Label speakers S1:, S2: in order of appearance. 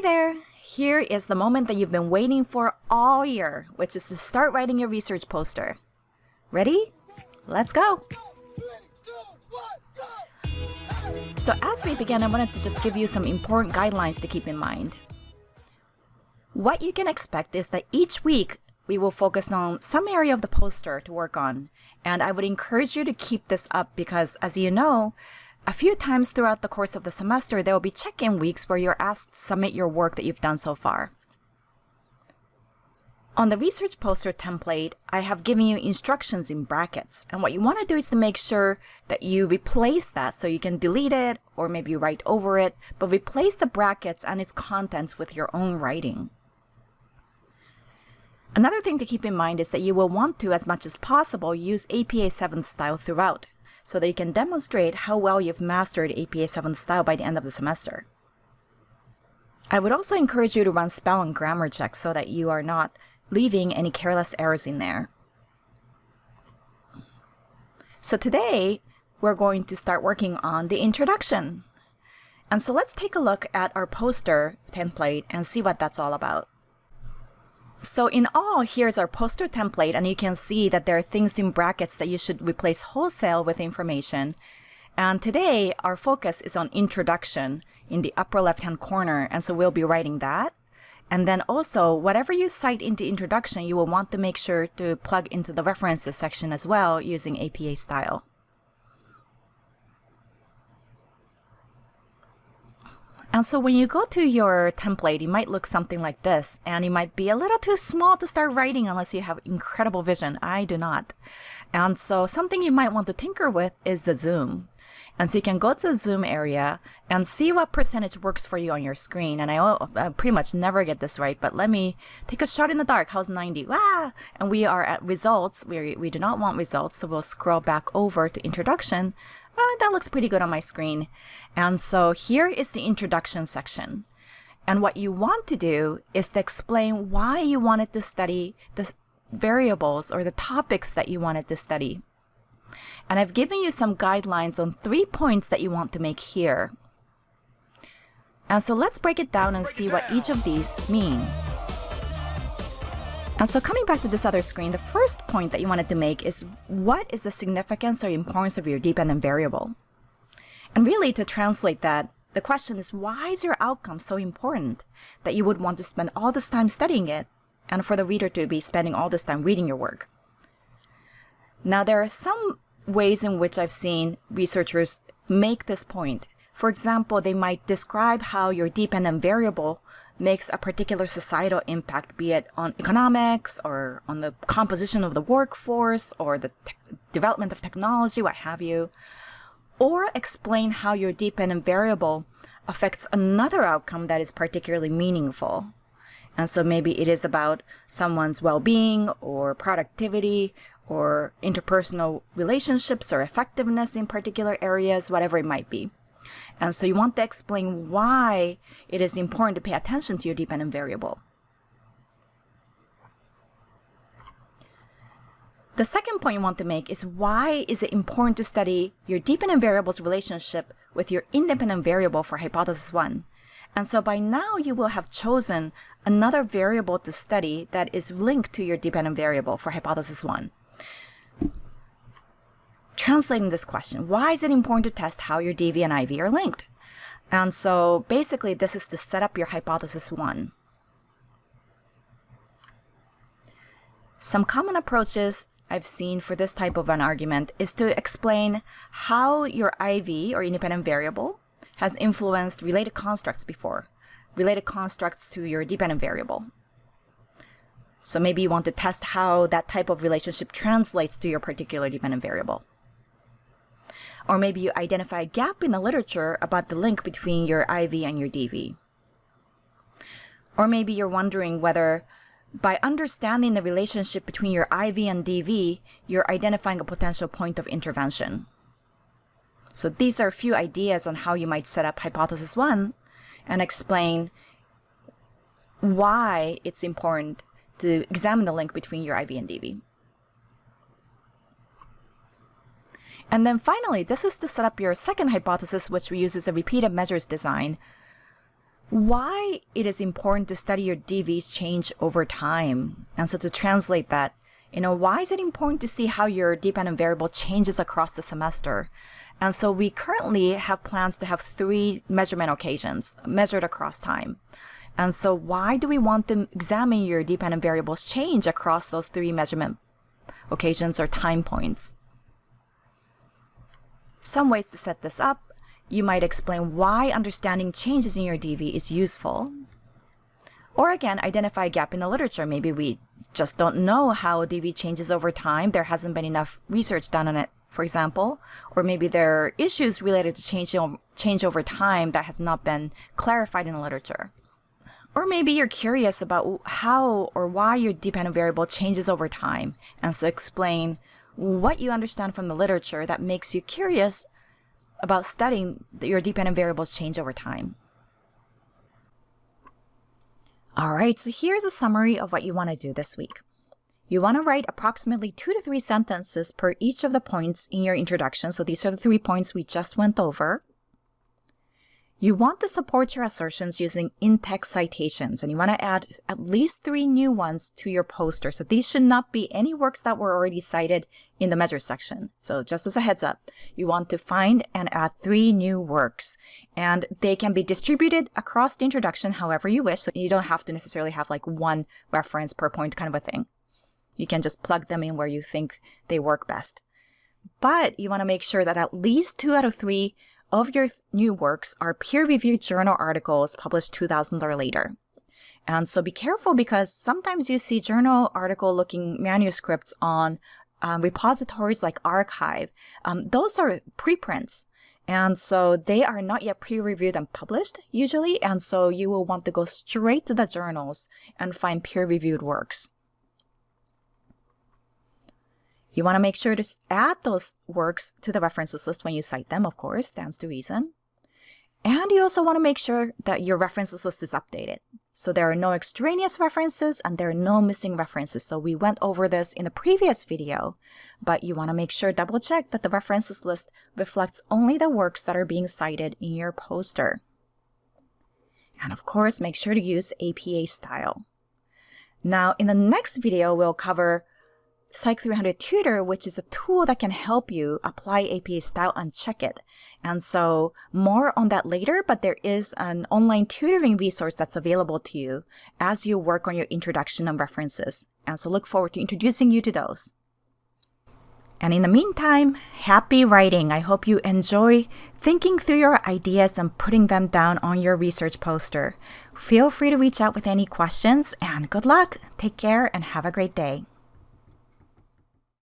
S1: there! Here is the moment that you've been waiting for all year, which is to start writing your research poster. Ready? Let's go! So as we begin, I wanted to just give you some important guidelines to keep in mind. What you can expect is that each week we will focus on some area of the poster to work on, and I would encourage you to keep this up because, as you know, a few times throughout the course of the semester, there will be check-in weeks where you're asked to submit your work that you've done so far. On the research poster template, I have given you instructions in brackets, and what you want to do is to make sure that you replace that so you can delete it or maybe write over it, but replace the brackets and its contents with your own writing. Another thing to keep in mind is that you will want to, as much as possible, use APA 7th style throughout, so that you can demonstrate how well you've mastered APA 7th style by the end of the semester. I would also encourage you to run spell and grammar checks so that you are not leaving any careless errors in there. So today, we're going to start working on the introduction. And so let's take a look at our poster template and see what that's all about. So in all, here's our poster template, and you can see that there are things in brackets that you should replace wholesale with information. And today, our focus is on introduction in the upper left-hand corner, and so we'll be writing that. And then also, whatever you cite into introduction, you will want to make sure to plug into the references section as well using APA style. And so when you go to your template, it might look something like this, and it might be a little too small to start writing unless you have incredible vision. I do not. And so something you might want to tinker with is the zoom. And so you can go to the zoom area and see what percentage works for you on your screen. And I pretty much never get this right, but let me take a shot in the dark. How's 90? Wow! And we are at results. We do not want results, so we'll scroll back over to introduction. That looks pretty good on my screen. And so here is the introduction section. And what you want to do is to explain why you wanted to study the variables or the topics that you wanted to study. And I've given you some guidelines on 3 points that you want to make here. And so let's break it down and see what each of these mean. And so coming back to this other screen, the first point that you wanted to make is what is the significance or importance of your dependent variable? And really, to translate that, the question is, why is your outcome so important that you would want to spend all this time studying it and for the reader to be spending all this time reading your work? Now, there are some ways in which I've seen researchers make this point. For example, they might describe how your dependent variable makes a particular societal impact, be it on economics or on the composition of the workforce or the development of technology, what have you, or explain how your dependent variable affects another outcome that is particularly meaningful. And so maybe it is about someone's well-being or productivity or interpersonal relationships or effectiveness in particular areas, whatever it might be. And so you want to explain why it is important to pay attention to your dependent variable. The second point you want to make is why is it important to study your dependent variable's relationship with your independent variable for hypothesis 1. And so by now you will have chosen another variable to study that is linked to your dependent variable for hypothesis 1. Translating this question, why is it important to test how your DV and IV are linked? And so basically this is to set up your hypothesis 1. Some common approaches I've seen for this type of an argument is to explain how your IV or independent variable has influenced related constructs before, related constructs to your dependent variable. So maybe you want to test how that type of relationship translates to your particular dependent variable. Or maybe you identify a gap in the literature about the link between your IV and your DV. Or maybe you're wondering whether by understanding the relationship between your IV and DV, you're identifying a potential point of intervention. So these are a few ideas on how you might set up hypothesis 1 and explain why it's important to examine the link between your IV and DV. And then finally, this is to set up your second hypothesis, which uses a repeated measures design. why it is important to study your DVs change over time. And so to translate that, why is it important to see how your dependent variable changes across the semester? And so we currently have plans to have 3 measurement occasions measured across time. And so why do we want to examine your dependent variables change across those 3 measurement occasions or time points? Some ways to set this up: you might explain why understanding changes in your DV is useful. Or again, identify a gap in the literature. Maybe we just don't know how DV changes over time. There hasn't been enough research done on it, for example. Or maybe there are issues related to change over time that has not been clarified in the literature. Or maybe you're curious about how or why your dependent variable changes over time, and so explain what you understand from the literature that makes you curious about studying your dependent variables change over time. All right, so here's a summary of what you want to do this week. You want to write approximately 2 to 3 sentences per each of the points in your introduction. So these are the 3 points we just went over. You want to support your assertions using in-text citations, and you want to add at least 3 new ones to your poster. So these should not be any works that were already cited in the measure section. So just as a heads up, you want to find and add 3 new works, and they can be distributed across the introduction however you wish. So you don't have to necessarily have like 1 reference per point kind of a thing. You can just plug them in where you think they work best. But you want to make sure that at least 2 out of 3 of your new works are peer-reviewed journal articles published 2000 or later. And so be careful, because sometimes you see journal article looking manuscripts on repositories like arXiv. Those are preprints, and so they are not yet peer-reviewed and published usually, and so you will want to go straight to the journals and find peer-reviewed works. You want to make sure to add those works to the references list when you cite them, of course, stands to reason. And you also want to make sure that your references list is updated. So there are no extraneous references and there are no missing references. So we went over this in the previous video, but you want to make sure, double check that the references list reflects only the works that are being cited in your poster. And of course, make sure to use APA style. Now, in the next video, we'll cover Psych 300 Tutor, which is a tool that can help you apply APA style and check it. And so more on that later, but there is an online tutoring resource that's available to you as you work on your introduction and references. And so look forward to introducing you to those. And in the meantime, happy writing. I hope you enjoy thinking through your ideas and putting them down on your research poster. Feel free to reach out with any questions, and good luck. Take care and have a great day.